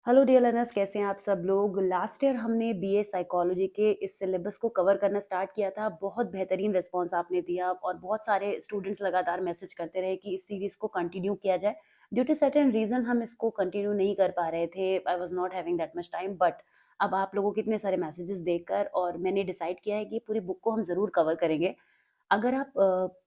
Hello dear learners, कैसे हैं आप सब लोग। लास्ट ईयर हमने बीए साइकोलॉजी के इस सिलेबस को कवर करना स्टार्ट किया था। बहुत बेहतरीन रिस्पांस आपने दिया और बहुत सारे स्टूडेंट्स लगातार मैसेज करते रहे कि इस सीरीज को कंटिन्यू किया जाए। ड्यू टू सर्टेन रीजन हम इसको कंटिन्यू नहीं कर पा रहे थे। I was not having that much time, but अब आप लोगों के इतने सारे मैसेजेस देखकर और मैंने डिसाइड किया है कि पूरी बुक को हम ज़रूर कवर करेंगे। अगर आप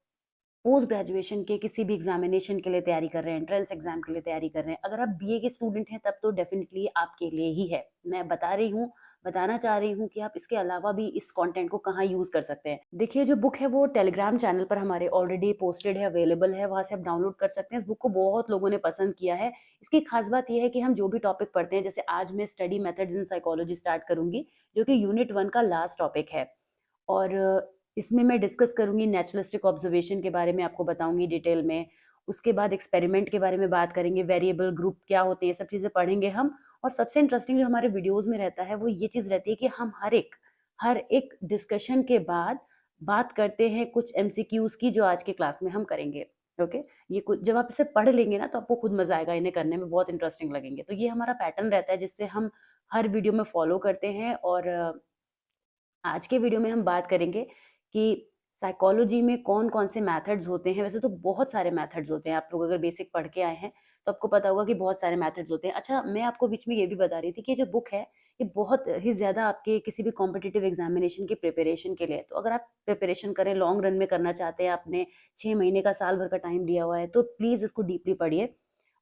पोस्ट ग्रेजुएशन के किसी भी एग्जामिनेशन के लिए तैयारी कर रहे हैं, एंट्रेंस एग्जाम के लिए तैयारी कर रहे हैं, अगर आप बीए के स्टूडेंट हैं तब तो डेफिनेटली आपके लिए ही है। मैं बताना चाह रही हूँ कि आप इसके अलावा भी इस कंटेंट को कहाँ यूज कर सकते हैं। देखिए, जो बुक है वो टेलीग्राम चैनल पर हमारे ऑलरेडी पोस्टेड है, अवेलेबल है, वहां से आप डाउनलोड कर सकते हैं। इस बुक को बहुत लोगों ने पसंद किया है। इसकी खास बात यह है कि हम जो भी टॉपिक पढ़ते हैं, जैसे आज मैं study methods in psychology start करूंगी, जो कि यूनिट 1 का लास्ट टॉपिक है। और इसमें मैं डिस्कस करूंगी नेचुरलिस्टिक ऑब्जर्वेशन के बारे में, आपको बताऊंगी डिटेल में। उसके बाद एक्सपेरिमेंट के बारे में बात करेंगे, वेरिएबल ग्रुप क्या होते हैं, सब चीज़ें पढ़ेंगे हम। और सबसे इंटरेस्टिंग जो हमारे वीडियोस में रहता है वो ये चीज़ रहती है कि हम हर एक डिस्कशन के बाद बात करते हैं कुछ एमसीक्यूज की, जो आज के क्लास में हम करेंगे। ओके, ये कुछ जब आप इसे पढ़ लेंगे ना तो आपको खुद मजा आएगा, इन्हें करने में बहुत इंटरेस्टिंग लगेंगे। तो ये हमारा पैटर्न रहता है जिससे हम हर वीडियो में फॉलो करते हैं। और आज के वीडियो में हम बात करेंगे कि साइकोलॉजी में कौन-कौन से मेथड्स होते हैं। वैसे तो बहुत सारे मेथड्स होते हैं, आप लोग अगर बेसिक पढ़ के आए हैं तो आपको पता होगा कि बहुत सारे मेथड्स होते हैं। अच्छा, मैं आपको बीच में ये भी बता रही थी कि ये जो बुक है ये बहुत ही ज़्यादा आपके किसी भी कॉम्पिटिटिव एग्जामिनेशन की प्रिपरेशन के लिए है। तो अगर आप प्रिपरेशन करें, लॉन्ग रन में करना चाहते हैं, आपने 6 महीने का, साल भर का टाइम दिया हुआ है, तो प्लीज़ इसको डीपली पढ़िए।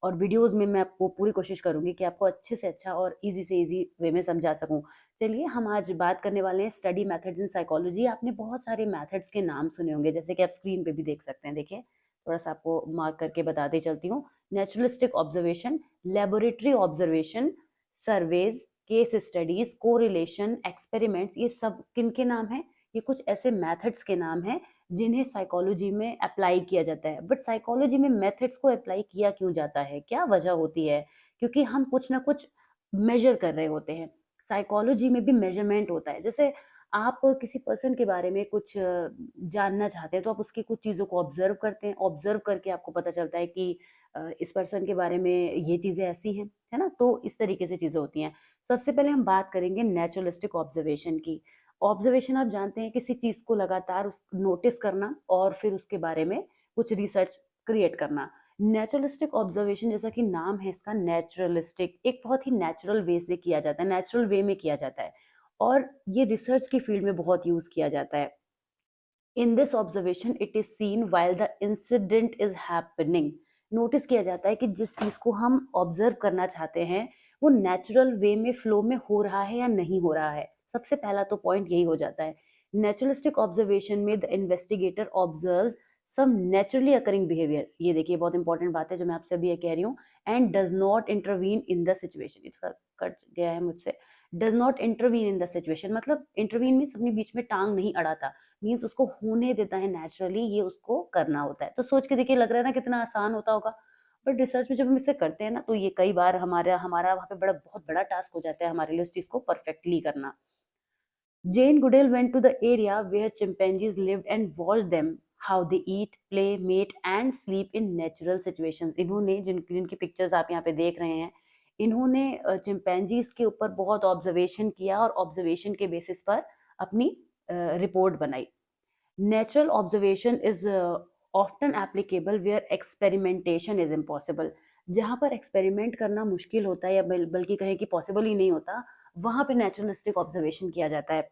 और वीडियोज़ में मैं आपको पूरी कोशिश करूँगी कि आपको अच्छे से अच्छा और ईज़ी से ईज़ी वे में समझा सकूँ। चलिए, हम आज बात करने वाले हैं स्टडी मेथड्स इन साइकोलॉजी। आपने बहुत सारे मेथड्स के नाम सुने होंगे, जैसे कि आप स्क्रीन पे भी देख सकते हैं। देखिए, थोड़ा-सा आपको मार्क करके बताते चलती हूँ। Naturalistic observation, laboratory observation, surveys, case studies, correlation, experiments, ये सब किनके नाम हैं? ये कुछ ऐसे मेथड्स के नाम हैं जिन्हें साइकोलॉजी में अप्लाई किया जाता है। बट साइकोलॉजी में मेथड्स को अप्लाई किया क्यों जाता है? क्या वजह होती है? क्योंकि हम कुछ ना कुछ मेज़र कर रहे होते हैं। साइकोलॉजी में भी मेजरमेंट होता है। जैसे आप किसी पर्सन के बारे में कुछ जानना चाहते हैं तो आप उसकी कुछ चीज़ों को ऑब्जर्व करते हैं। ऑब्जर्व करके आपको पता चलता है कि इस पर्सन के बारे में ये चीज़ें ऐसी हैं, है ना? तो इस तरीके से चीज़ें होती हैं। सबसे पहले हम बात करेंगे नेचुरलिस्टिक ऑब्जर्वेशन की। ऑब्जर्वेशन, आप जानते हैं, किसी चीज़ को लगातार उस नोटिस करना और फिर उसके बारे में कुछ रिसर्च क्रिएट करना। नेचुरलिस्टिक ऑब्जर्वेशन, जैसा कि नाम है इसका नेचुरलिस्टिक, एक बहुत ही नेचुरल वे से किया जाता है, नेचुरल वे में किया जाता है और ये रिसर्च की फील्ड में बहुत यूज किया जाता है। In this observation it is seen while the incident is happening. Notice किया जाता है कि जिस चीज को हम ऑब्जर्व करना चाहते हैं वो नेचुरल वे में, फ्लो में हो रहा है या नहीं हो रहा है। सबसे पहला तो पॉइंट यही हो जाता है। नेचुरलिस्टिक ऑब्जर्वेशन में the investigator observes some naturally occurring behaviour. ये देखिए, बहुत इंपॉर्टेंट बात है जो मैं आपसे अभी ये कह रही हूँ। And does not intervene in the situation. ये थोड़ा कट गया है मुझसे। Does not intervene in the situation मतलब इंटरवीन मीन्स अपने बीच में टांग नहीं अड़ाता, मीन्स उसको होने देता है नेचुरली, ये उसको करना होता है। तो सोच के देखिए, लग रहा है ना कितना आसान होता होगा। बट रिसर्च में जब हम इसे करते हैं ना तो ये कई बार हमारा हमारा वहाँ पे बहुत बड़ा टास्क हो जाता है हमारे लिए उस चीज को परफेक्टली करना। Jane Goodall went to the area where chimpanzees lived and watched them how they eat, play, mate and sleep in natural situations। इन्होंने जिनकी पिक्चर्स आप यहाँ पे देख रहे हैं, इन्होंने चिंपैंजीज के ऊपर बहुत ऑब्जर्वेशन किया और ऑब्जर्वेशन के बेसिस पर अपनी रिपोर्ट बनाई। Natural observation is often applicable where experimentation is impossible. जहाँ पर एक्सपेरिमेंट करना मुश्किल होता है या बल्कि कहें कि पॉसिबल ही नहीं होता, वहाँ पे नेचुरलिस्टिक ऑब्जर्वेशन किया जाता है।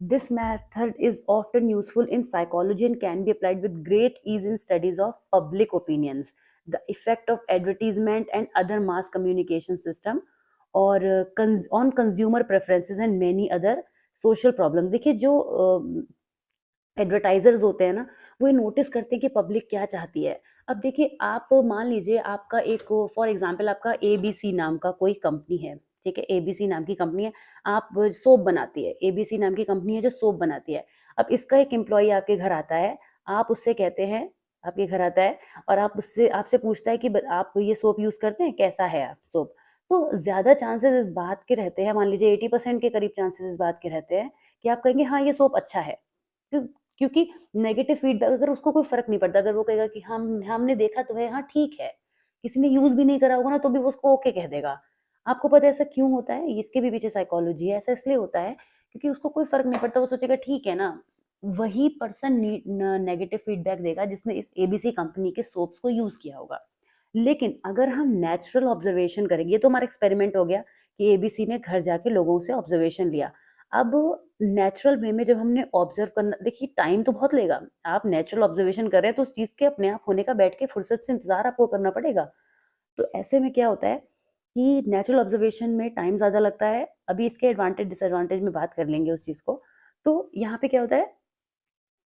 This method is often useful in psychology and can be applied with great ease in studies of public opinions, the effect of advertisement and other mass communication system, और on consumer preferences and many other social problems। देखिए, जो advertisers होते हैं ना, वो ये notice करते हैं कि पब्लिक क्या चाहती है। अब देखिए, आप मान लीजिए आपका एक, फॉर एग्जांपल, आपका एबीसी नाम का कोई कंपनी है, ठीक है? एबीसी नाम की कंपनी है, आप सोप बनाती है, एबीसी नाम की कंपनी है जो सोप बनाती है। अब इसका एक एम्प्लॉय आपके घर आता है, आप उससे कहते हैं, आपके घर आता है और आप उससे आपसे पूछता है कि आप ये सोप यूज करते हैं, कैसा है आप सोप? तो ज्यादा चांसेस इस बात के रहते हैं, मान लीजिए 80% के करीब चांसेस इस बात के रहते हैं कि आप कहेंगे हाँ, ये सोप अच्छा है। क्यों? क्योंकि नेगेटिव फीडबैक, अगर उसको कोई फ़र्क नहीं पड़ता, अगर वो कहेगा कि हमने देखा तो है, हाँ ठीक है, किसी ने यूज़ भी नहीं करा होगा ना तो भी वो उसको ओके कह देगा। आपको पता है ऐसा क्यों होता है? इसके भी पीछे साइकोलॉजी है। ऐसा इसलिए होता है क्योंकि उसको कोई फ़र्क नहीं पड़ता, वो सोचेगा ठीक है ना, वही पर्सन नेगेटिव फीडबैक देगा जिसने इस एबीसी कंपनी के सोप्स को यूज़ किया होगा। लेकिन अगर हम नेचुरल ऑब्जर्वेशन करेंगे, ये तो हमारा एक्सपेरिमेंट हो गया कि एबीसी ने घर जाके लोगों से ऑब्जर्वेशन लिया। अब नेचुरल वे में जब हमने ऑब्जर्व करना, देखिए टाइम तो बहुत लेगा। आप नेचुरल ऑब्जर्वेशन कर रहे हैं तो उस चीज़ के अपने आप होने का बैठ के फुर्सत से इंतज़ार आपको करना पड़ेगा। तो ऐसे में क्या होता है कि नेचुरल ऑब्जर्वेशन में टाइम ज़्यादा लगता है। अभी इसके एडवांटेज डिसएडवांटेज में बात कर लेंगे उस चीज़ को। तो यहाँ पे क्या होता है,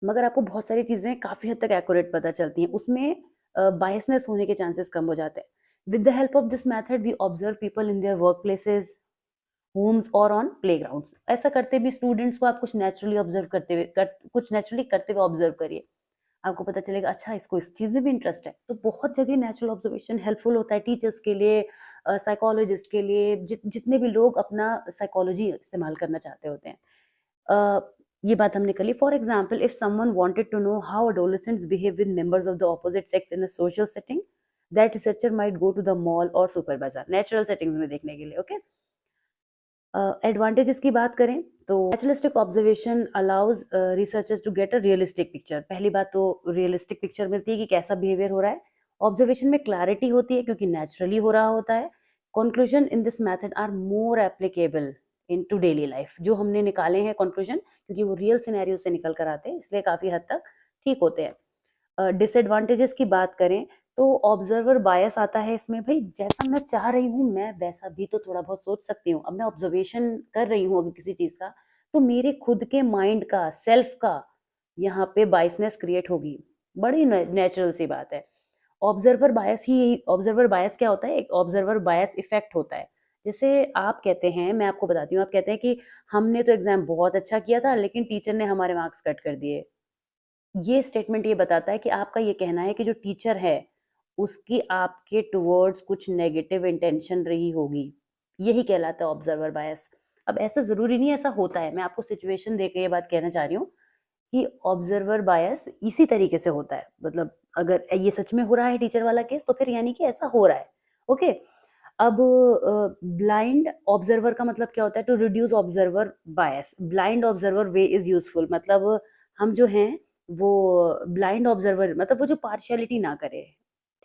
मगर आपको बहुत सारी चीज़ें काफ़ी हद तक एक्यूरेट पता चलती हैं। उसमें बायसनेस होने के चांसेस कम हो जाते हैं। With the help of this method we observe people in their work places, homes और ऑन प्लेग्राउंड्स। ऐसा करते भी स्टूडेंट्स को आप कुछ नेचुरली ऑब्जर्व करते हुए कुछ नेचुरली करते हुए ऑब्जर्व करिए। आपको पता चलेगा अच्छा इसको इस चीज़ में भी इंटरेस्ट है। तो बहुत जगह नेचुरल ऑब्जर्वेशन हेल्पफुल होता है टीचर्स के लिए, साइकोलॉजिस्ट के लिए, जितने भी लोग अपना साइकोलॉजी इस्तेमाल करना चाहते होते हैं। अ, ये बात हमने कर ली। For example if someone wanted to know how adolescents behave with members of the opposite sex in a social setting, that researcher might go to the mall और सुपर बाजार नेचुरल सेटिंग्स में देखने के लिए। Okay, advantages की बात करें तो naturalistic observation allows researchers to get a realistic picture. पहली बात तो रियलिस्टिक पिक्चर मिलती है कि कैसा बिहेवियर हो रहा है। ऑब्जर्वेशन में क्लैरिटी होती है क्योंकि नेचुरली हो रहा होता है। Conclusion in this method are more applicable in to daily life. जो हमने निकाले हैं कंक्लूजन, क्योंकि वो रियल सिनेरियो से निकल कर आते हैं, इसलिए काफ़ी हद तक ठीक होते हैं। डिसएडवांटेजेस की बात करें तो ऑब्जर्वर बायस आता है इसमें। भाई जैसा मैं चाह रही हूँ मैं वैसा भी तो थोड़ा बहुत सोच सकती हूँ। अब मैं ऑब्जर्वेशन कर रही हूँ अगर किसी चीज़ का, तो मेरे खुद के माइंड का, सेल्फ का यहाँ पे बायसनेस क्रिएट होगी। बड़ी नेचुरल सी बात है। ऑब्जर्वर बायस क्या होता है? एक ऑब्जर्वर बायस इफेक्ट होता है। जैसे आप कहते हैं, मैं आपको बताती हूँ, आप कहते हैं कि हमने तो एग्जाम बहुत अच्छा किया था लेकिन टीचर ने हमारे मार्क्स कट कर दिए। ये स्टेटमेंट ये बताता है कि आपका ये कहना है कि जो टीचर है, उसकी आपके टुवर्ड्स कुछ नेगेटिव इंटेंशन रही होगी। यही कहलाता है ऑब्जर्वर बायस। अब ऐसा ज़रूरी नहीं है ऐसा होता है, मैं आपको सिचुएशन दे के ये बात कहना चाह रही हूँ कि ऑब्जर्वर बायस इसी तरीके से होता है। मतलब अगर ये सच में हो रहा है टीचर वाला केस, तो फिर यानी कि ऐसा हो रहा है। ओके, अब ब्लाइंड ऑब्जर्वर का मतलब क्या होता है? To reduce observer bias, blind observer way is useful. मतलब हम जो हैं वो ब्लाइंड ऑब्जर्वर, मतलब वो जो पार्शियलिटी ना करे,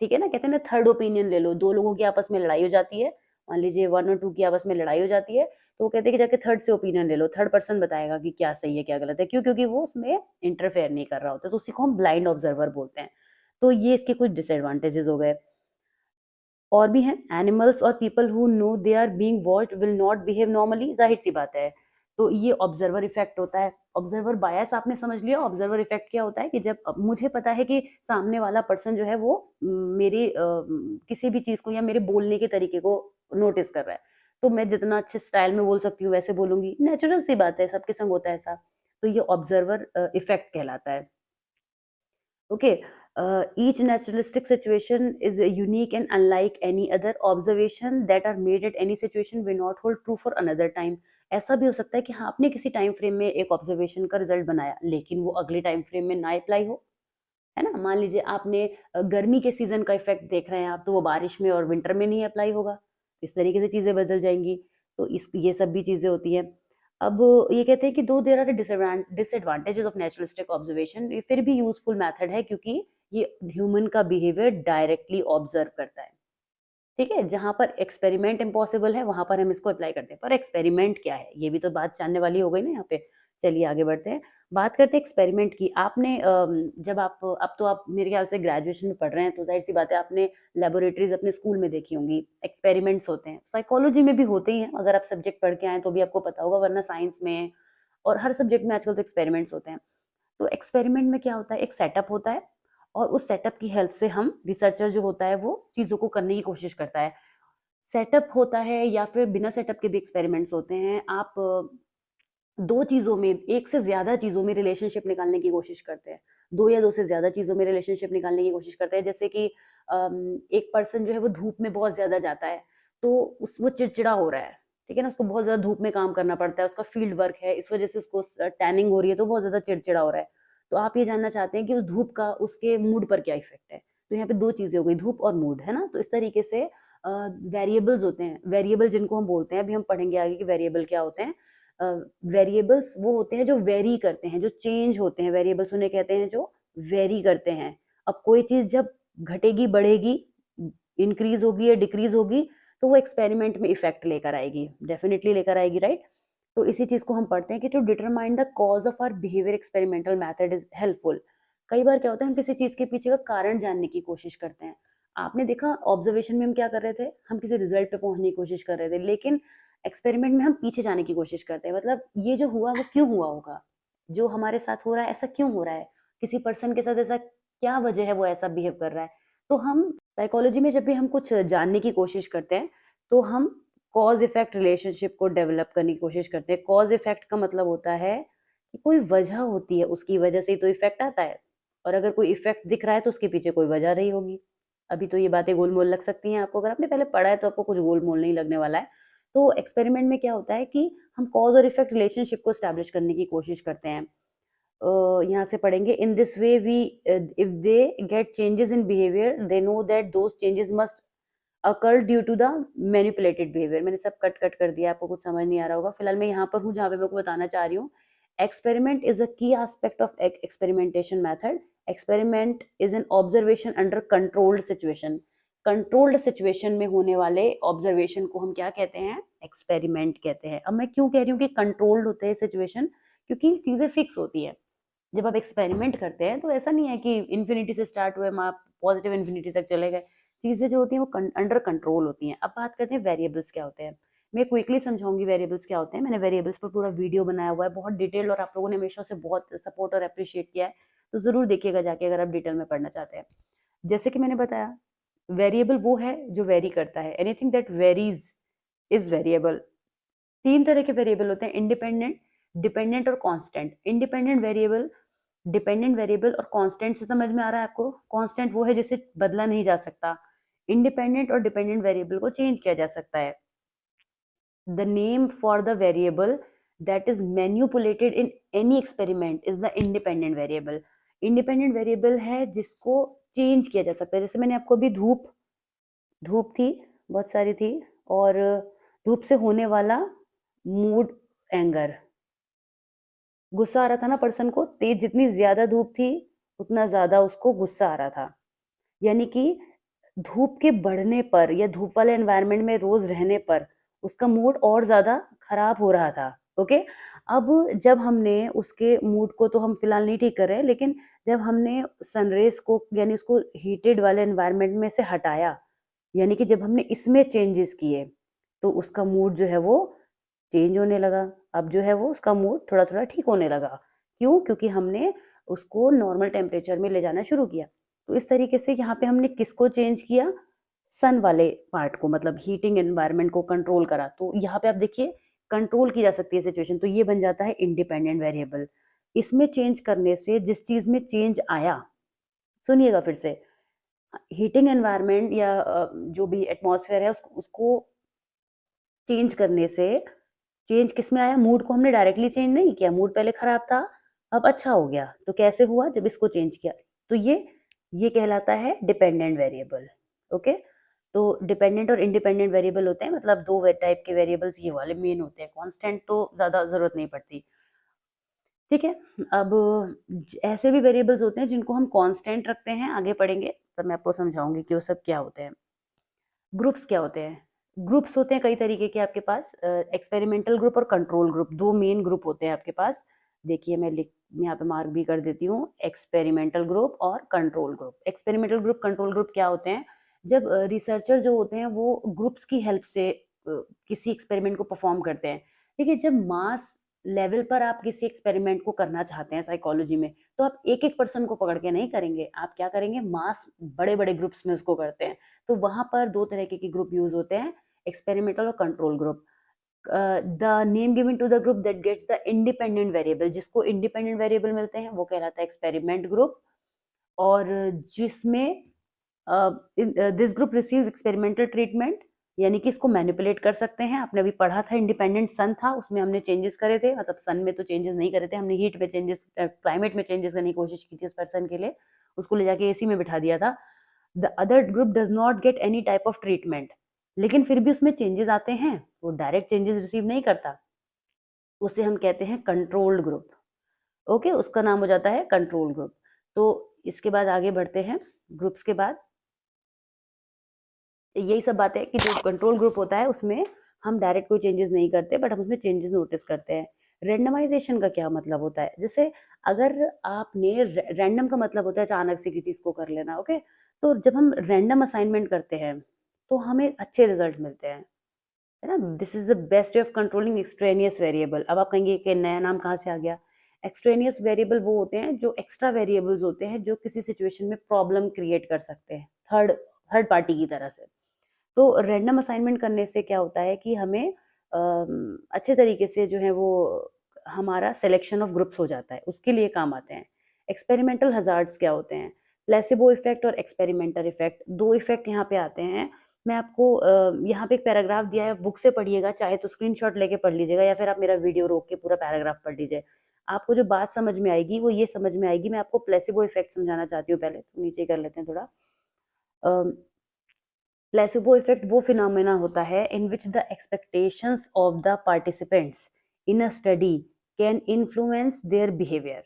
ठीक है ना? कहते हैं ना थर्ड ओपिनियन ले लो। 2 लोगों की आपस में लड़ाई हो जाती है, मान लीजिए 1 और 2 की आपस में लड़ाई हो जाती है, तो वो कहते हैं कि जाके थर्ड से ओपिनियन ले लो, थर्ड पर्सन बताएगा कि क्या सही है, क्या गलत है। क्यों? क्योंकि वो उसमें इंटरफेयर नहीं कर रहा होता, तो उसी को हम ब्लाइंड ऑब्जर्वर बोलते हैं। तो ये इसके कुछ डिसएडवांटेजेस हो गए। और भी हैं, एनिमल्स और people who know they are being watched will not behave normally, ज़ाहिर सी बात है। तो ये ऑब्जर्वर इफेक्ट होता है। ऑब्जर्वर बायस आपने समझ लिया। ऑब्जर्वर इफेक्ट क्या होता है कि जब मुझे पता है कि सामने वाला पर्सन जो है वो मेरी किसी भी चीज़ को या मेरे बोलने के तरीके को नोटिस कर रहा है, तो मैं जितना अच्छे स्टाइल में बोल सकती हूँ वैसे बोलूंगी। नेचुरल सी बात है, सबके संग होता है ऐसा। तो ये ऑब्जर्वर इफेक्ट कहलाता है। Okay, each naturalistic situation is unique and unlike any other. Observation that are made at any situation will not hold true for another time. ऐसा भी हो सकता है कि हाँ आपने किसी टाइम फ्रेम में एक ऑब्जर्वेशन का रिजल्ट बनाया लेकिन वो अगले टाइम फ्रेम में ना अप्लाई हो, है ना? मान लीजिए आपने गर्मी के सीजन का इफेक्ट देख रहे हैं आप, तो वो बारिश में और विंटर में नहीं अप्लाई होगा। इस तरीके से चीज़ें बदल जाएंगी। तो इस ये सब भी चीज़ें होती हैं। अब ये कहते हैं कि दो there are disadvantages of naturalistic observation. ये फिर भी यूजफुल मेथड है क्योंकि ये ह्यूमन का बिहेवियर डायरेक्टली ऑब्जर्व करता है। ठीक है, जहाँ पर एक्सपेरिमेंट इम्पॉसिबल है वहां पर हम इसको अप्लाई करते हैं। पर एक्सपेरिमेंट क्या है ये भी तो बात जानने वाली हो गई ना यहाँ पे। चलिए आगे बढ़ते हैं, बात करते हैं एक्सपेरिमेंट की। आपने जब आप अब तो आप मेरे ख्याल से ग्रेजुएशन में पढ़ रहे हैं, तो जाहिर सी बात है आपने लेबोरेटरीज अपने स्कूल में देखी होंगी। एक्सपेरिमेंट्स होते हैं, साइकोलॉजी में भी होते ही हैं। अगर आप सब्जेक्ट पढ़ के आए तो भी आपको पता होगा, वरना साइंस में और हर सब्जेक्ट में आजकल तो एक्सपेरिमेंट्स होते हैं। तो एक्सपेरिमेंट में क्या होता है, एक सेटअप होता है और उस सेटअप की हेल्प से हम रिसर्चर जो होता है वो चीज़ों को करने की कोशिश करता है। सेटअप होता है या फिर बिना सेटअप के भी एक्सपेरिमेंट्स होते हैं। आप 2 चीज़ों में, 1 से ज़्यादा चीज़ों में रिलेशनशिप निकालने की कोशिश करते हैं। 2 या 2 से ज़्यादा चीज़ों में रिलेशनशिप निकालने की कोशिश करते हैं। जैसे कि एक पर्सन जो है वो धूप में बहुत ज़्यादा जाता है, तो वो चिड़चिड़ा हो रहा है, ठीक है ना? उसको बहुत ज़्यादा धूप में काम करना पड़ता है, उसका फील्ड वर्क है, इस वजह से उसको टैनिंग हो रही है, तो बहुत ज़्यादा चिड़चिड़ा हो रहा है। तो आप ये जानना चाहते हैं कि उस धूप का उसके मूड पर क्या इफ़ेक्ट है। तो यहाँ पे 2 चीज़ें हो गई, धूप और मूड, है ना? तो इस तरीके से वेरिएबल्स होते हैं, वेरिएबल जिनको हम बोलते हैं, अभी हम पढ़ेंगे आगे कि वेरिएबल क्या होते हैं। वेरिएबल्स वो होते हैं जो वेरी करते हैं, जो चेंज होते हैं, वेरिएबल्स उन्हें कहते हैं जो वेरी करते हैं। अब कोई चीज़ जब घटेगी, बढ़ेगी, इंक्रीज होगी या डिक्रीज होगी, तो वो एक्सपेरिमेंट में इफेक्ट लेकर आएगी, डेफिनेटली लेकर आएगी, राइट। तो इसी चीज़ को हम पढ़ते हैं कि to determine the cause of our behaviour experimental method is helpful. कई बार क्या होता है, हम किसी चीज़ के पीछे का कारण जानने की कोशिश करते हैं। आपने देखा ऑब्जर्वेशन में हम क्या कर रहे थे, हम किसी रिजल्ट पे पहुंचने की कोशिश कर रहे थे, लेकिन एक्सपेरिमेंट में हम पीछे जाने की कोशिश करते हैं, मतलब ये जो हुआ वो क्यों हुआ होगा, जो हमारे साथ हो रहा है ऐसा क्यों हो रहा है, किसी पर्सन के साथ ऐसा क्या वजह है वो ऐसा बिहेव कर रहा है। तो हम साइकोलॉजी में जब भी हम कुछ जानने की कोशिश करते हैं, तो हम कॉज इफेक्ट रिलेशनशिप को डेवलप करने की कोशिश करते हैं। कॉज इफेक्ट का मतलब होता है कि कोई वजह होती है, उसकी वजह से ही तो इफेक्ट आता है, और अगर कोई इफेक्ट दिख रहा है तो उसके पीछे कोई वजह रही होगी। अभी तो ये बातें गोलमोल लग सकती हैं आपको, अगर आपने पहले पढ़ा है तो आपको कुछ गोलमोल नहीं लगने वाला है। तो एक्सपेरिमेंट में क्या होता है कि हम कॉज और इफेक्ट रिलेशनशिप को स्टैब्लिश करने की कोशिश करते हैं। यहाँ से पढ़ेंगे, in this way we if they get changes in behaviour they know that those changes must occur due to the manipulated behaviour. मैंने सब कट कट कर दिया, आपको कुछ समझ नहीं आ रहा होगा। फिलहाल मैं यहाँ पर हूँ जहाँ पे मैं आपको बताना चाह रही हूँ, एक्सपेरिमेंट इज अ की aspect of experimentation method. Experiment is an observation under controlled situation. Controlled situation में होने वाले ऑब्जर्वेशन को हम क्या कहते हैं, एक्सपेरिमेंट कहते हैं। अब मैं क्यों कह रही हूँ कि कंट्रोल्ड होते हैं सिचुएशन, क्योंकि चीजें फिक्स होती है। जब आप एक्सपेरिमेंट करते हैं तो ऐसा नहीं है कि इन्फिनिटी से स्टार्ट हुए, आप पॉजिटिव इन्फिनिटी तक चले गए। चीज़ें जो होती हैं वो अंडर कंट्रोल होती हैं। अब बात करते हैं वेरिएबल्स क्या होते हैं। मैं क्विकली समझाऊंगी वेरिएबल्स क्या होते हैं। मैंने वेरिएबल्स पर पूरा वीडियो बनाया हुआ है, बहुत डिटेल, और आप लोगों ने हमेशा से बहुत सपोर्ट और अप्रिशिएट किया है, तो ज़रूर देखिएगा जाके अगर आप डिटेल में पढ़ना चाहते हैं। जैसे कि मैंने बताया, वेरिएबल वो है जो वेरी करता है। Anything that varies is variable. तीन तरह के वेरिएबल होते हैं, इंडिपेंडेंट, डिपेंडेंट और constant. Independent variable, dependent variable और कांस्टेंट से समझ में आ रहा है आपको। कांस्टेंट वो है जिसे बदला नहीं जा सकता। इंडिपेंडेंट और डिपेंडेंट वेरिएबल को चेंज किया जा सकता है। The name for the variable that is manipulated in any experiment is the independent variable. Independent variable है जिसको चेंज किया जा सकता है। जैसे मैंने आपको अभी धूप, धूप थी, बहुत सारी थी, और धूप से होने वाला मूड, एंगर, गुस्सा आ रहा था ना पर्सन को, तेज जितनी ज्यादा धूप थी उतना ज्यादा उसको गुस्सा आ रहा था। यानी कि धूप के बढ़ने पर या धूप वाले एनवायरनमेंट में रोज रहने पर उसका मूड और ज्यादा खराब हो रहा था। ओके, अब जब हमने उसके मूड को, तो हम फिलहाल नहीं ठीक कर रहे हैं, लेकिन जब हमने सनरेज को यानी उसको हीटेड वाले एनवायरनमेंट में से हटाया, यानी कि जब हमने इसमें चेंजेस किए, तो उसका मूड जो है वो चेंज होने लगा। अब जो है वो उसका मूड थोड़ा थोड़ा ठीक होने लगा। क्यों? क्योंकि हमने उसको नॉर्मल टेम्परेचर में ले जाना शुरू किया। तो इस तरीके से यहाँ पे हमने किसको चेंज किया, सन वाले पार्ट को, मतलब हीटिंग एनवायरनमेंट को कंट्रोल करा। तो यहाँ पे आप देखिए कंट्रोल की जा सकती है सिचुएशन, तो ये बन जाता है इंडिपेंडेंट वेरिएबल। इसमें चेंज करने से जिस चीज में चेंज आया, सुनिएगा फिर से, हीटिंग एनवायरनमेंट या जो भी एटमॉस्फेयर है उसको चेंज करने से, चेंज किस में आया, मूड को हमने डायरेक्टली चेंज नहीं किया। मूड पहले खराब था, अब अच्छा हो गया। तो कैसे हुआ, जब इसको चेंज किया। तो ये कहलाता है डिपेंडेंट वेरिएबल। ओके, तो डिपेंडेंट और इंडिपेंडेंट वेरिएबल होते हैं, मतलब दो टाइप के वेरिएबल्स ये वाले मेन होते हैं। कांस्टेंट तो ज्यादा जरूरत नहीं पड़ती। ठीक है, अब ऐसे भी वेरिएबल्स होते हैं जिनको हम कांस्टेंट रखते हैं, आगे पढ़ेंगे तब मैं आपको समझाऊंगी कि वो सब क्या होते हैं। ग्रुप्स क्या होते हैं, ग्रुप्स होते हैं कई तरीके के आपके पास। एक्सपेरिमेंटल ग्रुप और कंट्रोल ग्रुप, दो मेन ग्रुप होते हैं आपके पास। देखिए मैं लिख यहाँ पे मार्क भी कर देती हूँ, एक्सपेरिमेंटल ग्रुप और control group. Experimental group, control group क्या होते हैं, जब रिसर्चर जो होते हैं वो ग्रुप्स की हेल्प से किसी एक्सपेरिमेंट को परफॉर्म करते हैं। देखिए जब मास लेवल पर आप किसी एक्सपेरिमेंट को करना चाहते हैं साइकोलॉजी में, तो आप एक एक पर्सन को पकड़ के नहीं करेंगे, आप क्या करेंगे, मास बड़े बड़े ग्रुप्स में उसको करते हैं। तो वहां पर दो तरह के ग्रुप यूज होते हैं, एक्सपेरिमेंटल और control group. The name given to the group that gets the independent variable, जिसको इंडिपेंडेंट वेरिएबल मिलते हैं वो कहलाता है एक्सपेरिमेंट ग्रुप। और जिसमें this group receives experimental treatment, यानी कि इसको मैनिपुलेट कर सकते हैं। आपने अभी पढ़ा था इंडिपेंडेंट सन था, उसमें हमने चेंजेस करे थे, मतलब सन में तो चेंजेस नहीं करे थे, हमने हीट में चेंजेस, क्लाइमेट में चेंजेस करने की कोशिश की थी उस पर्सन के लिए, उसको ले जाके एसी में बिठा दिया था। The other group does not get any type of treatment, लेकिन फिर भी उसमें चेंजेस आते हैं, वो डायरेक्ट चेंजेस रिसीव नहीं करता, उसे हम कहते हैं कंट्रोल्ड ग्रुप। ओके, उसका नाम हो जाता है कंट्रोल ग्रुप। तो इसके बाद आगे बढ़ते हैं, ग्रुप्स के बाद यही सब बातें हैं कि जो कंट्रोल ग्रुप होता है उसमें हम डायरेक्ट कोई चेंजेस नहीं करते, बट हम उसमें चेंजेस नोटिस करते हैं। रेंडमाइजेशन का क्या मतलब होता है? जैसे अगर आपने रैंडम का मतलब होता है अचानक से किसी चीज को कर लेना। ओके, तो जब हम रैंडम असाइनमेंट करते हैं तो हमें अच्छे रिजल्ट मिलते हैं, है ना। This is the best way of controlling extraneous variable. अब आप कहेंगे कि नया नाम कहाँ से आ गया? एक्सट्रेनियस वेरिएबल वो होते हैं जो एक्स्ट्रा वेरिएबल्स होते हैं जो किसी सिचुएशन में प्रॉब्लम क्रिएट कर सकते हैं थर्ड थर्ड पार्टी की तरह से। तो रैंडम असाइनमेंट करने से क्या होता है कि हमें अच्छे तरीके से जो है वो हमारा सिलेक्शन ऑफ ग्रुप्स हो जाता है, उसके लिए काम आते हैं। एक्सपेरिमेंटल हजार्ड्स क्या होते हैं? प्लेसिबो इफेक्ट और एक्सपेरिमेंटल इफेक्ट, दो इफेक्ट यहाँ पे आते हैं। मैं आपको यहाँ पे एक पैराग्राफ दिया है, बुक से पढ़िएगा, चाहे तो स्क्रीनशॉट लेके पढ़ लीजिएगा या फिर आप मेरा वीडियो रोक के पूरा पैराग्राफ पढ़ लीजिए। आपको जो बात समझ में आएगी वो ये समझ में आएगी। मैं आपको प्लेसिबो इफेक्ट समझाना चाहती हूँ, पहले तो नीचे कर लेते हैं थोड़ा। प्लेसिबो इफेक्ट वो फिनोमेना होता है in which the expectations of the participants in a study can influence their behaviour.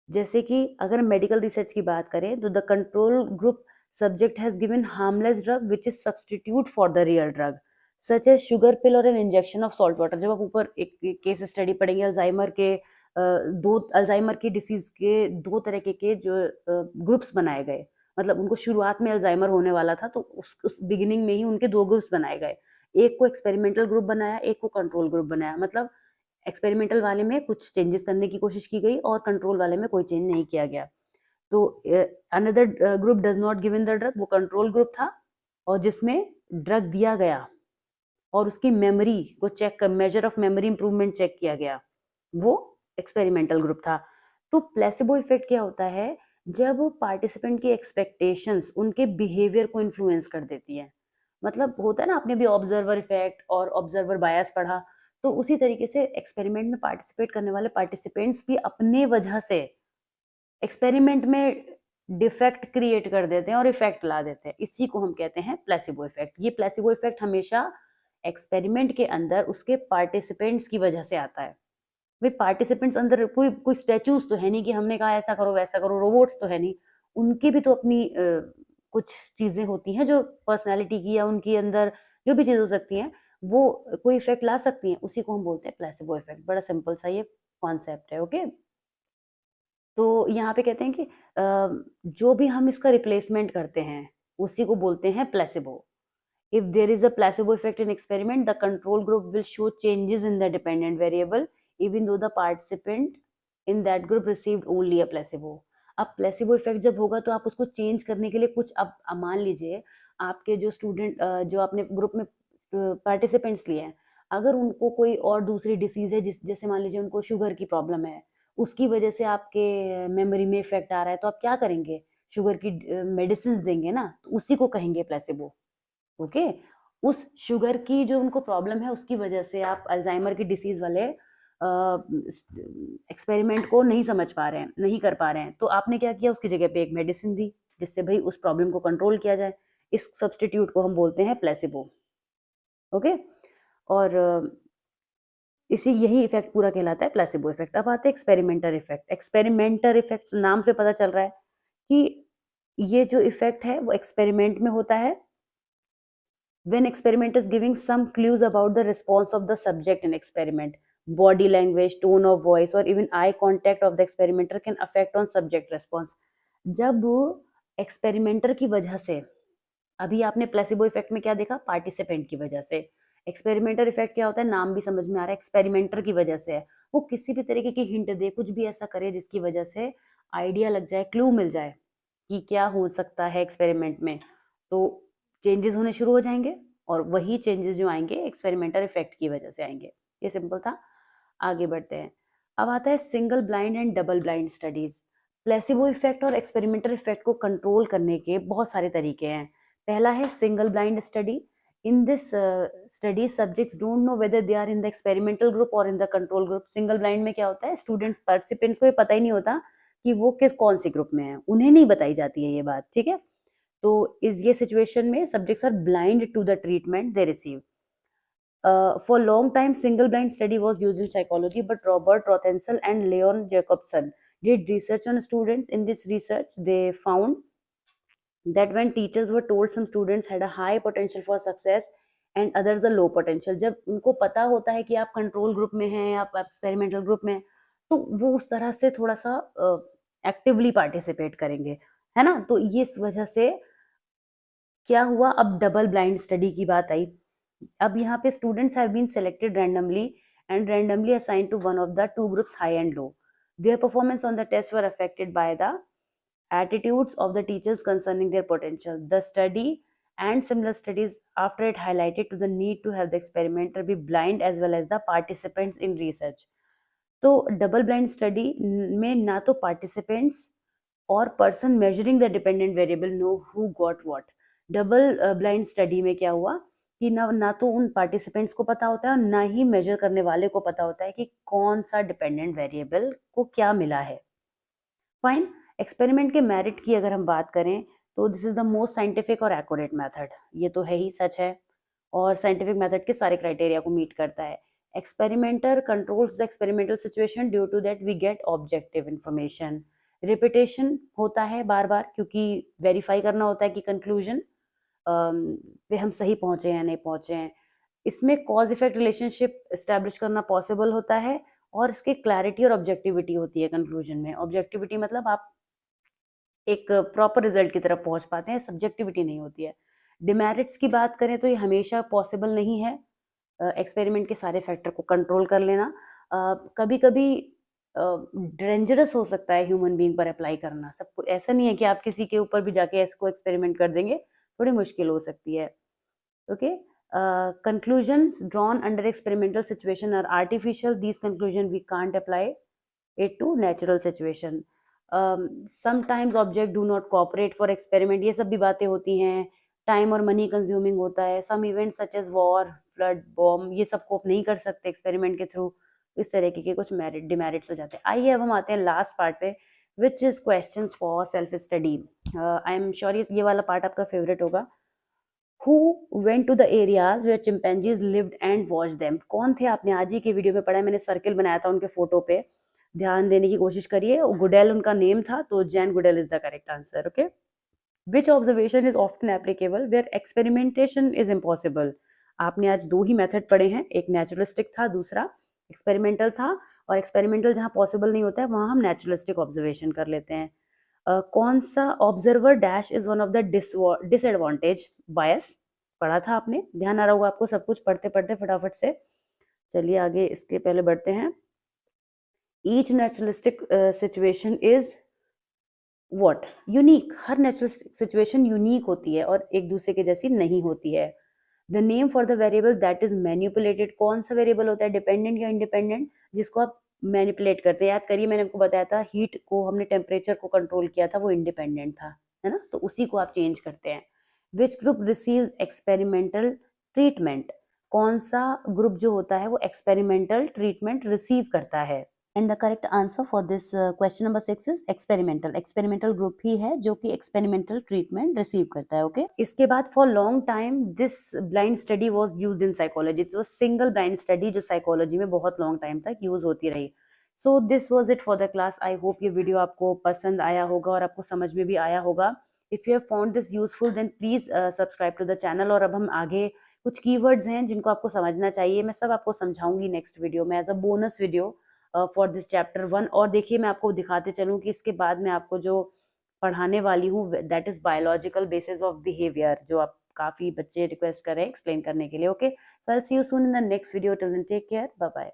जैसे कि अगर मेडिकल रिसर्च की बात करें तो the control group subject has given harmless drug which is substitute for the real drug such as sugar pill और an injection of salt water. जब आप ऊपर एक केस स्टडी पढ़ेंगे अल्जाइमर के, दो अल्जाइमर की डिसीज के दो तरह के जो ग्रुप्स बनाए गए, मतलब उनको शुरुआत में अल्जाइमर होने वाला था तो उस बिगिनिंग में ही उनके दो ग्रुप्स बनाए गए। एक को एक्सपेरिमेंटल ग्रुप बनाया, एक को कंट्रोल ग्रुप बनाया। मतलब एक्सपेरिमेंटल वाले में कुछ चेंजेस करने की कोशिश की गई और कंट्रोल वाले में कोई चेंज नहीं किया गया। तो another group does not given the drug, वो कंट्रोल ग्रुप था, और जिसमें ड्रग दिया गया और उसकी मेमोरी को चेक कर, measure of memory improvement check किया गया, वो एक्सपेरिमेंटल ग्रुप था। तो प्लेसिबो इफेक्ट क्या होता है? जब पार्टिसिपेंट की एक्सपेक्टेशंस उनके बिहेवियर को इन्फ्लुएंस कर देती है। मतलब होता है ना, आपने भी ऑब्जर्वर इफेक्ट और ऑब्जर्वर बायस पढ़ा, तो उसी तरीके से एक्सपेरिमेंट में पार्टिसिपेट करने वाले पार्टिसिपेंट्स भी अपने वजह से एक्सपेरिमेंट में डिफेक्ट क्रिएट कर देते हैं और इफेक्ट ला देते हैं। इसी को हम कहते हैं प्लेसिबो इफेक्ट। ये प्लेसिबो इफेक्ट हमेशा एक्सपेरिमेंट के अंदर उसके पार्टिसिपेंट्स की वजह से आता है। भाई पार्टिसिपेंट्स अंदर कोई कोई स्टैचूज तो है नहीं कि हमने कहा ऐसा करो वैसा करो, रोबोट्स तो है नहीं। उनकी भी तो अपनी कुछ चीजें होती हैं जो पर्सनालिटी की या उनके अंदर जो भी चीज हो सकती हैं, वो कोई इफेक्ट ला सकती हैं। उसी को हम बोलते हैं प्लेसिबो इफेक्ट। बड़ा सिंपल सा ये कॉन्सेप्ट है। ओके, तो यहाँ पे कहते हैं कि जो भी हम इसका रिप्लेसमेंट करते हैं उसी को बोलते हैं placebo. If there is a placebo effect in experiment, the control group will show changes in the dependent variable, even though the participant in that group received only a placebo. अब placebo effect जब होगा तो आप उसको change करने के लिए कुछ, अब मान लीजिए आपके जो स्टूडेंट जो आपने ग्रुप में पार्टिसिपेंट्स लिए हैं, अगर उनको कोई और दूसरी डिसीज है, जैसे मान लीजिए उनको शुगर की प्रॉब्लम है, उसकी वजह से आपके मेमोरी में इफेक्ट आ रहा है, तो आप क्या करेंगे? शुगर की मेडिसिन देंगे ना, तो उसी को कहेंगे प्लेसिबो। ओके, उस शुगर की जो उनको प्रॉब्लम है उसकी वजह से आप अल्जाइमर की डिसीज वाले एक्सपेरिमेंट को नहीं समझ पा रहे हैं, नहीं कर पा रहे हैं, तो आपने क्या किया? उसकी जगह पे एक मेडिसिन दी जिससे भाई उस प्रॉब्लम को कंट्रोल किया जाए। इस सब्सटीट्यूट को हम बोलते हैं प्लेसिबो। ओके, और इसी यही इफेक्ट पूरा कहलाता है प्लेसिबो इफेक्ट। अब आते हैं एक्सपेरिमेंटल इफेक्ट। एक्सपेरिमेंटल इफेक्ट नाम से पता चल रहा है कि ये जो इफेक्ट है वो एक्सपेरिमेंट में होता है when experiment is giving some clues about the response of the subject in experiment. Body language, tone of voice or even eye contact of the experimenter can affect on subject response. जब experimenter की वजह से, अभी आपने placebo effect में क्या देखा? Participant की वजह से। एक्सपेरिमेंटर इफेक्ट क्या होता है? नाम भी समझ में आ रहा है, एक्सपेरिमेंटर की वजह से है। वो किसी भी तरीके की हिंट दे, कुछ भी ऐसा करे जिसकी वजह से आइडिया लग जाए, क्लू मिल जाए कि क्या हो सकता है एक्सपेरिमेंट में, तो चेंजेस होने शुरू हो जाएंगे और वही चेंजेस जो आएंगे एक्सपेरिमेंटल इफेक्ट की वजह से आएंगे। ये सिंपल था। आगे बढ़ते हैं। अब आता है single blind and double blind studies. Placebo effect और एक्सपेरिमेंटल इफेक्ट को कंट्रोल करने के बहुत सारे तरीके हैं। पहला है single blind study. In this study subjects don't know whether they are in the experimental group और in the control group. Single blind में क्या होता है? स्टूडेंट पार्टिसिपेंट्स को ये पता ही नहीं होता कि वो किस कौन सी ग्रुप में है, उन्हें नहीं बताई जाती है ये बात, ठीक है। तो इस ये सिचुएशन में subjects are blind to the treatment they receive. For long time, single blind study was used in psychology, but Robert Rothensel and Leon Jacobson did research on students. In this research, they found that when teachers were told some students had a high potential for success and others a low potential, जब उनको पता होता है कि आप control group में हैं, आप एक्सपेरिमेंटल ग्रुप में हैं, तो वो उस तरह से थोड़ा सा एक्टिवली पार्टिसिपेट करेंगे, है ना. तो ये इस वजह से क्या हुआ, अब डबल ब्लाइंड स्टडी की बात आई. अब यहाँ पे students have been selected randomly and randomly assigned to one of the two groups, high and low. Their performance on the test were affected by the attitudes of the teachers concerning their potential. The study and similar studies after it highlighted to the need to have the experimenter be blind as well as the participants in research. तो double blind study में ना तो participants और person measuring the dependent variable know who got what. Double blind study में क्या हुआ कि ना तो उन पार्टिसिपेंट्स को पता होता है और ना ही मेजर करने वाले को पता होता है कि कौन सा डिपेंडेंट वेरिएबल को क्या मिला है. फाइन. एक्सपेरिमेंट के मेरिट की अगर हम बात करें तो this is the most scientific और एक्यूरेट मेथड. ये तो है ही, सच है, और साइंटिफिक मेथड के सारे क्राइटेरिया को मीट करता है. Experimenter controls the experimental situation, due to that we get objective information. Repetition होता है बार बार क्योंकि वेरीफाई करना होता है कि कंक्लूजन पे हम सही पहुंचे हैं या नहीं पहुंचे हैं. इसमें कॉज इफेक्ट रिलेशनशिप एस्टैब्लिश करना पॉसिबल होता है और इसकी क्लैरिटी और ऑब्जेक्टिविटी होती है कंक्लूजन में. ऑब्जेक्टिविटी मतलब आप एक प्रॉपर रिजल्ट की तरफ पहुंच पाते हैं, सब्जेक्टिविटी नहीं होती है. डिमेरिट्स की बात करें तो ये हमेशा पॉसिबल नहीं है एक्सपेरिमेंट के सारे फैक्टर को कंट्रोल कर लेना. कभी कभी डेंजरस हो सकता है ह्यूमन बीइंग पर अप्लाई करना. सब ऐसा नहीं है कि आप किसी के ऊपर भी जाके इसको एक्सपेरिमेंट कर देंगे, थोड़ी मुश्किल हो सकती है. Okay. Conclusions drawn under experimental situation are artificial. These conclusions we can't apply it to natural situation. Sometimes object do not cooperate for experiment. ये सब भी बातें होती हैं. टाइम और मनी कंज्यूमिंग होता है. Some event such as war, flood, bomb, ये सब कोप नहीं कर सकते एक्सपेरिमेंट के थ्रू. इस तरह के कुछ मेरिट डिमेरिट्स हो जाते हैं. आइए अब हम आते हैं लास्ट पार्ट पे, which is questions for self study. I am sure ये वाला पार्ट आपका फेवरेट होगा. Who went to the areas where chimpanzees lived and watched them? कौन थे? आपने आज ही के वीडियो में पढ़ा है, मैंने सर्किल बनाया था उनके फोटो पे, ध्यान देने की कोशिश करिए. गुडेल उनका नेम था, तो Jane Goodall is the correct answer. Okay. Which observation is often applicable where experimentation is impossible? आपने आज दो ही मेथड पढ़े हैं, एक नेचुरलिस्टिक था, दूसरा एक्सपेरिमेंटल था. और एक्सपेरिमेंटल जहाँ पॉसिबल नहीं होता है वहाँ हम नेचुरलिस्टिक ऑब्जर्वेशन कर लेते हैं. कौन सा observer dash is one of the disadvantage bias? पढ़ा था आपने, ध्यान आ रहा होगा आपको सब कुछ पढ़ते पढ़ते फटाफट से. चलिए आगे, इसके पहले बढ़ते हैं. Each naturalistic situation is what? Unique. Her naturalistic situation unique होती है और एक दूसरे के जैसी नहीं होती है. The name for the variable that is manipulated. कौन सा वेरिएबल होता है, डिपेंडेंट या इंडिपेंडेंट, जिसको आप मैनिपुलेट करते हैं? याद करिए, मैंने आपको बताया था हीट को हमने टेम्परेचर को कंट्रोल किया था, वो इंडिपेंडेंट था, है ना. तो उसी को आप चेंज करते हैं. Which group receives experimental treatment? कौन सा ग्रुप जो होता है वो एक्सपेरिमेंटल ट्रीटमेंट रिसीव करता है? And the correct answer for this question number 6 is experimental. Experimental group ही है जो कि एक्सपेरिमेंटल ट्रीटमेंट रिसीव करता है. ओके. इसके बाद for long time this blind study was used in psychology. तो सिंगल ब्लाइंड स्टडी जो साइकोलॉजी में बहुत लॉन्ग टाइम तक यूज होती रही. So this was it for the class. I hope ये वीडियो आपको पसंद आया होगा और आपको समझ में भी आया होगा. If you have found this useful then please subscribe to the channel. और अब हम आगे कुछ कीवर्ड्स हैं जिनको आपको समझना चाहिए, मैं सब आपको समझाऊंगी नेक्स्ट वीडियो में as a bonus video for this chapter 1. और देखिए, मैं आपको दिखाते चलूँ कि इसके बाद मैं आपको जो पढ़ाने वाली हूँ that is biological basis of behaviour, जो आप काफ़ी बच्चे रिक्वेस्ट कर रहे हैं एक्सप्लेन करने के लिए. Okay. So I will see you soon in the next video. Till then take care, bye bye.